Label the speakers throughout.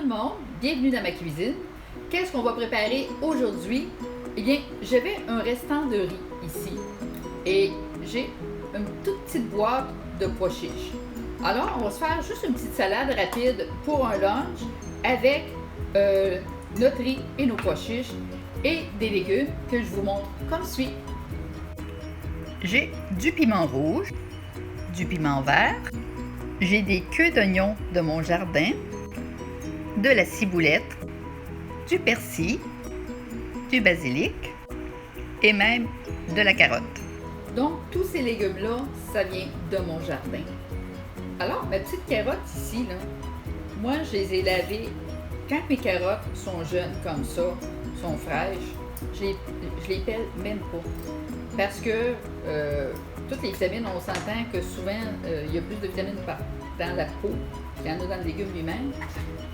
Speaker 1: le monde, bienvenue dans ma cuisine. Qu'est-ce qu'on va préparer aujourd'hui? Eh bien, j'avais un restant de riz ici et j'ai une toute petite boîte de pois chiches. Alors, on va se faire juste une petite salade rapide pour un lunch avec notre riz et nos pois chiches et des légumes que je vous montre comme suit. J'ai du piment rouge, du piment vert, j'ai des queues d'oignons de mon jardin, de la ciboulette, du persil, du basilic et même de la carotte. Donc, tous ces légumes-là, ça vient de mon jardin. Alors, ma petite carotte ici, là, moi, je les ai lavées quand mes carottes sont jeunes comme ça, sont fraîches, je les pèle même pas. Parce que toutes les vitamines, on s'entend que souvent, il y a plus de vitamines dans la peau qu'il y en a dans le légume lui-même.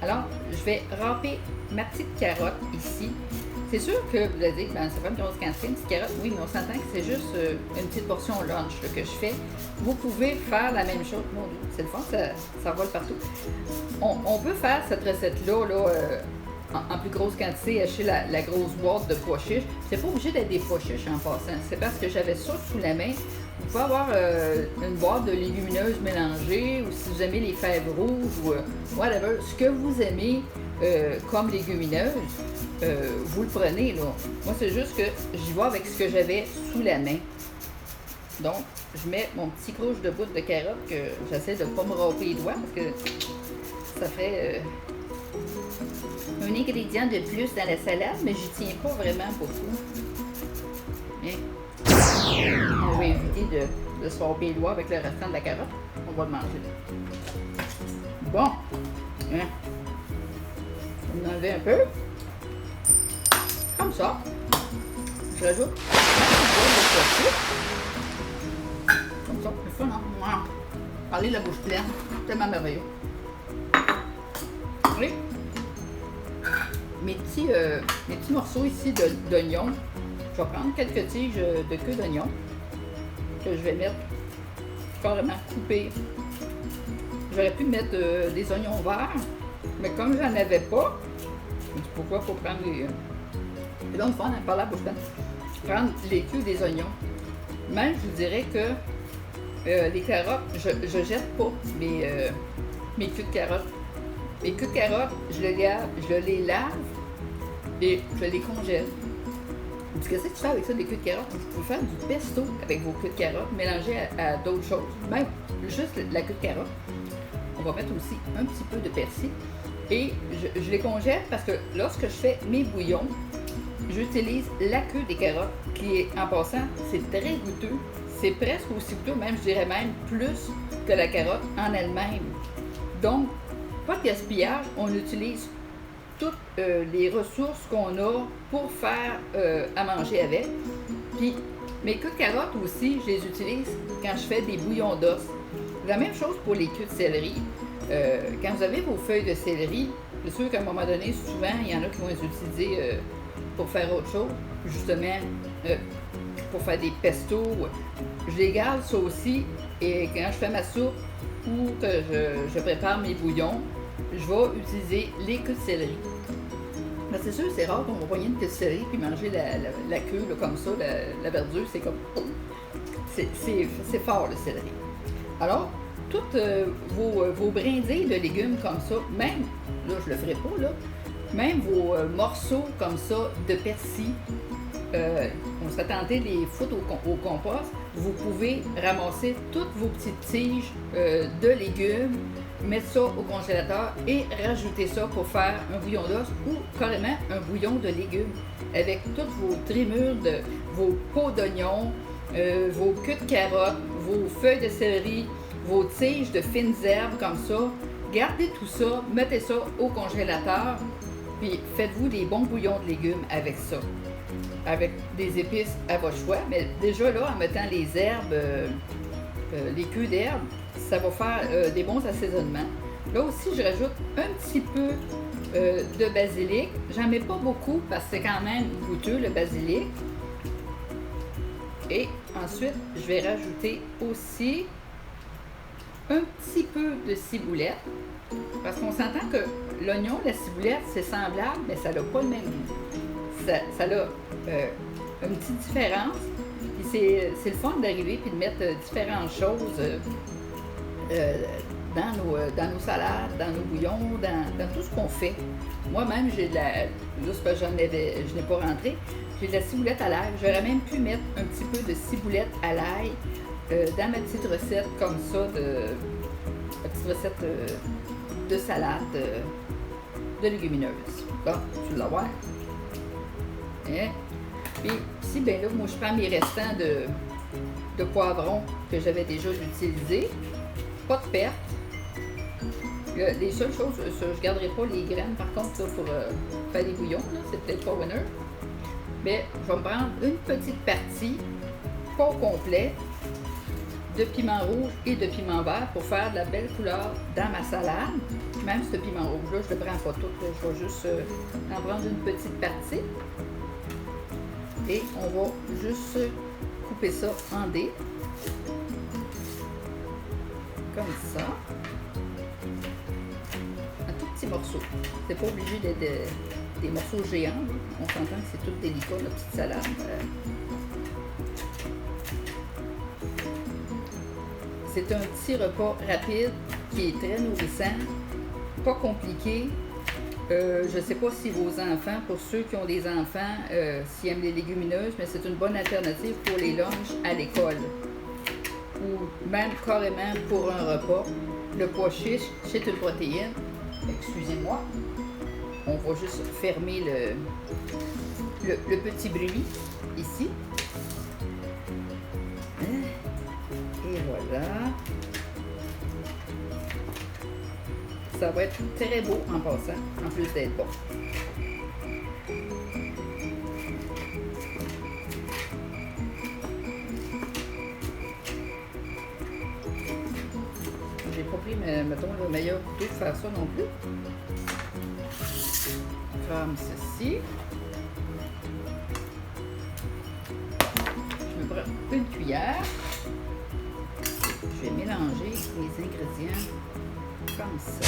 Speaker 1: Alors, je vais râper ma petite carotte ici. C'est sûr que vous allez dire, c'est pas une grosse quantité, une petite carotte. Oui, mais on s'entend que c'est juste une petite portion lunch là, que je fais. Vous pouvez faire la même chose. Mon Dieu, c'est le fun, ça vole partout. On peut faire cette recette-là en plus grosse quantité, acheter la grosse boîte de pois chiches. C'est pas obligé d'être des pois chiches en passant. C'est parce que j'avais ça sous la main. Vous pouvez avoir une boîte de légumineuses mélangées, ou si vous aimez les fèves rouges, ou whatever, ce que vous aimez comme légumineuses, vous le prenez, là. Moi, c'est juste que j'y vais avec ce que j'avais sous la main. Donc, je mets mon petit crouche de bout de carotte que j'essaie de ne pas me râper les doigts, parce que ça fait un ingrédient de plus dans la salade, mais j'y tiens pas vraiment beaucoup. Bien. On va éviter de se râper les doigts avec le restant de la carotte. On va le manger. Bon. Hein? On va enlever un peu. Comme ça. Je rajoute comme ça, c'est fun, hein? Parler la bouche pleine. Tellement merveilleux. Oui. Mes petits morceaux ici d'oignons. Je vais prendre quelques tiges de queue d'oignon que je vais mettre carrément coupées. J'aurais pu mettre des oignons verts, mais comme j'en avais pas, je me dis pourquoi il faut prendre les. C'est donc fun, par la bouche pleine. Prendre les queues des oignons. Même, je vous dirais que les carottes, je jette pas mes queues de carottes. Mes queues de carottes, je les lave et je les congèle. Qu'est-ce que tu fais avec ça, des queues de carottes? Vous pouvez faire du pesto avec vos queues de carottes, mélangées à d'autres choses. Même juste la queue de carotte. On va mettre aussi un petit peu de persil. Et je les congèle parce que lorsque je fais mes bouillons, j'utilise la queue des carottes qui est, en passant, c'est très goûteux. C'est presque aussi goûteux, même je dirais même plus que la carotte en elle-même. Donc, pas de gaspillage, on utilise toutes les ressources qu'on a pour faire à manger avec. Puis, mes queues de carottes aussi, je les utilise quand je fais des bouillons d'os. La même chose pour les queues de céleri. Quand vous avez vos feuilles de céleri, c'est sûr qu'à un moment donné, souvent, il y en a qui vont les utiliser pour faire autre chose, justement pour faire des pestos. Je les garde ça aussi, et quand je fais ma soupe ou que je prépare mes bouillons, je vais utiliser les queues de céleri. Mais c'est sûr, c'est rare qu'on va poigner une queue de céleri puis manger la queue là, comme ça, la verdure, c'est comme. C'est fort le céleri. Alors, toutes vos brindilles de légumes comme ça, même, là je le ferai pas, là, même vos morceaux comme ça de persil, on serait tenté de les foutre au compost. Vous pouvez ramasser toutes vos petites tiges de légumes, mettre ça au congélateur et rajouter ça pour faire un bouillon d'os ou carrément un bouillon de légumes avec toutes vos trémures, vos peaux d'oignons, vos queues de carottes, vos feuilles de céleri, vos tiges de fines herbes comme ça. Gardez tout ça, mettez ça au congélateur, puis faites-vous des bons bouillons de légumes avec ça. Avec des épices à votre choix, mais déjà là, en mettant les herbes, les queues d'herbes, ça va faire des bons assaisonnements. Là aussi, je rajoute un petit peu de basilic. J'en mets pas beaucoup parce que c'est quand même goûteux le basilic. Et ensuite, je vais rajouter aussi un petit peu de ciboulette. Parce qu'on s'entend que l'oignon, la ciboulette, c'est semblable, mais ça n'a pas le même goût. Ça a une petite différence. Puis c'est le fun d'arriver et de mettre différentes choses dans nos salades, dans nos bouillons, dans tout ce qu'on fait. Moi-même, j'ai de la... Là, c'est parce que je n'ai pas rentré. J'ai de la ciboulette à l'ail. J'aurais même pu mettre un petit peu de ciboulette à l'ail dans ma petite recette comme ça, ma petite recette de salade de légumineuses. Bon, tu l'as voir. Hein? Puis ici, ben là, moi, je prends mes restants de poivrons que j'avais déjà utilisés. Pas de perte. Les seules choses, je ne garderai pas les graines par contre là, pour faire des bouillons, c'est peut-être pas winner. Mais je vais me prendre une petite partie, pas au complet, de piment rouge et de piment vert pour faire de la belle couleur dans ma salade. Même ce piment rouge-là, je ne le prends pas tout, là, je vais juste en prendre une petite partie. Et on va juste couper ça en dés. Comme ça. Un tout petit morceau. C'est pas obligé d'être des morceaux géants. On s'entend que c'est tout délicat, la petite salade. C'est un petit repas rapide qui est très nourrissant, pas compliqué. Je ne sais pas si vos enfants, pour ceux qui ont des enfants, s'ils aiment les légumineuses, mais c'est une bonne alternative pour les lunchs à l'école. Ou même carrément pour un repas. Le pois chiche, c'est une protéine. Excusez-moi. On va juste fermer le petit bruit ici. Et voilà. Ça va être très beau en passant, en plus d'être bon. J'ai pas pris, mettons, le meilleur couteau de faire ça non plus. Comme ceci. Je me prends une cuillère. Je vais mélanger les ingrédients comme ça.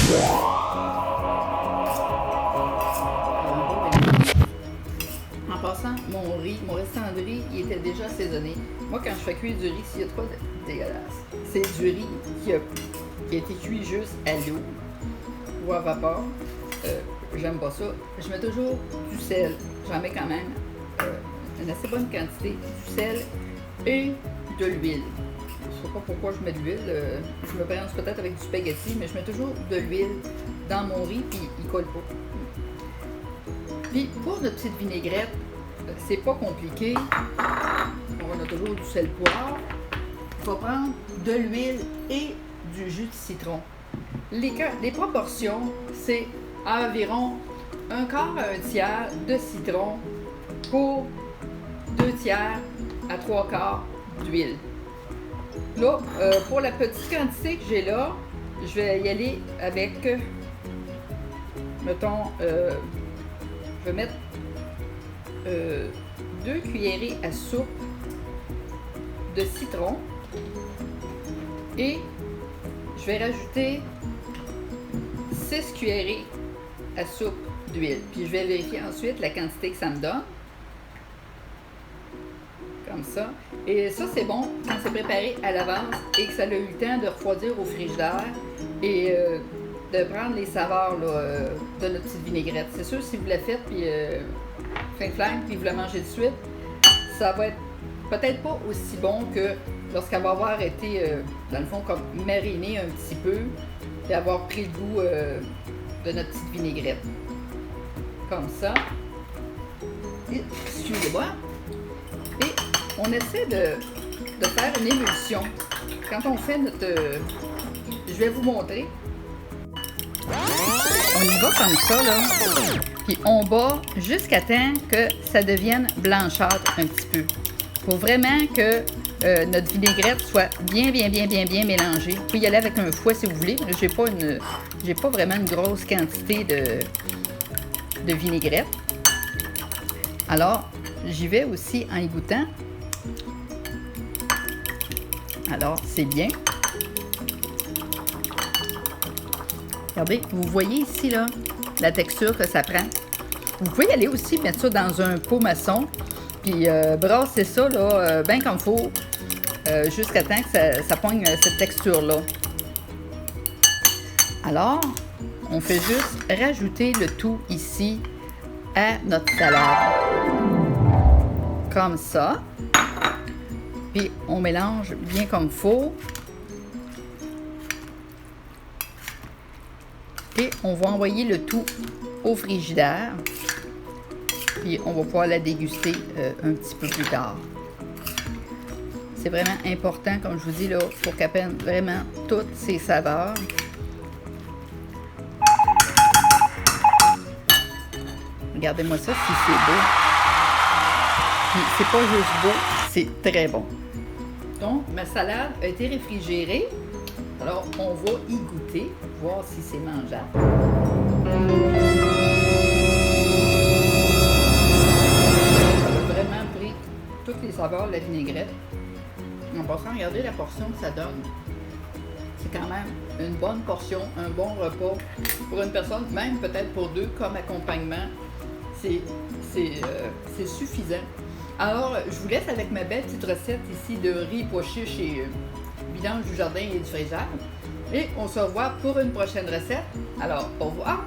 Speaker 1: En passant, mon restant de riz, il était déjà assaisonné. Moi, quand je fais cuire du riz, s'il y a de quoi de dégueulasse, c'est du riz qui a été cuit juste à l'eau ou à vapeur. J'aime pas ça. Je mets toujours du sel. J'en mets quand même une assez bonne quantité. Du sel et de l'huile. Je sais pas pourquoi je mets de l'huile. Je me balance peut-être avec du spaghetti, mais je mets toujours de l'huile dans mon riz puis il colle pas. Puis pour notre petite vinaigrette, c'est pas compliqué. On a toujours du sel poivre. Il faut prendre de l'huile et du jus de citron. Les proportions, c'est environ un quart à un tiers de citron pour 2 tiers à 3 quarts d'huile. Là, pour la petite quantité que j'ai là, je vais y aller avec, mettons, je vais mettre 2 cuillerées à soupe de citron et je vais rajouter 6 cuillerées à soupe d'huile. Puis je vais vérifier ensuite la quantité que ça me donne. Comme ça. Et ça, c'est bon quand c'est préparé à l'avance et que ça a eu le temps de refroidir au frigidaire et de prendre les saveurs là, de notre petite vinaigrette. C'est sûr, si vous la faites, puis fin flamme, puis vous la mangez de suite, ça va être peut-être pas aussi bon que lorsqu'elle va avoir été, dans le fond, comme marinée un petit peu et avoir pris le goût de notre petite vinaigrette. Comme ça. Et, excusez-moi. Et on essaie de faire une émulsion. Quand on fait notre... je vais vous montrer. On y va comme ça, là. Puis on bat jusqu'à temps que ça devienne blanchâtre un petit peu. Il faut vraiment que notre vinaigrette soit bien mélangée. Vous pouvez y aller avec un fouet si vous voulez. J'ai pas vraiment une grosse quantité de vinaigrette. Alors, j'y vais aussi en y goûtant. Alors, c'est bien. Regardez, vous voyez ici, là, la texture que ça prend. Vous pouvez y aller aussi, mettre ça dans un pot maçon, puis brasser ça là, bien comme il faut, jusqu'à temps que ça pogne cette texture-là. Alors, on fait juste rajouter le tout ici à notre salade. Comme ça. Puis on mélange bien comme il faut. Et on va envoyer le tout au frigidaire. Puis on va pouvoir la déguster un petit peu plus tard. C'est vraiment important, comme je vous dis, là, pour qu'elle prenne vraiment toutes ses saveurs. Regardez-moi ça, si c'est beau. Puis c'est pas juste beau, c'est très bon. Donc, ma salade a été réfrigérée. Alors, on va y goûter, voir si c'est mangeable. Ça a vraiment pris toutes les saveurs de la vinaigrette. En passant, regardez la portion que ça donne. C'est quand même une bonne portion, un bon repas pour une personne, même peut-être pour deux comme accompagnement. C'est suffisant. Alors, je vous laisse avec ma belle petite recette ici de riz pois chiche et vidange du jardin et du fraisage. Et on se revoit pour une prochaine recette. Alors, au revoir!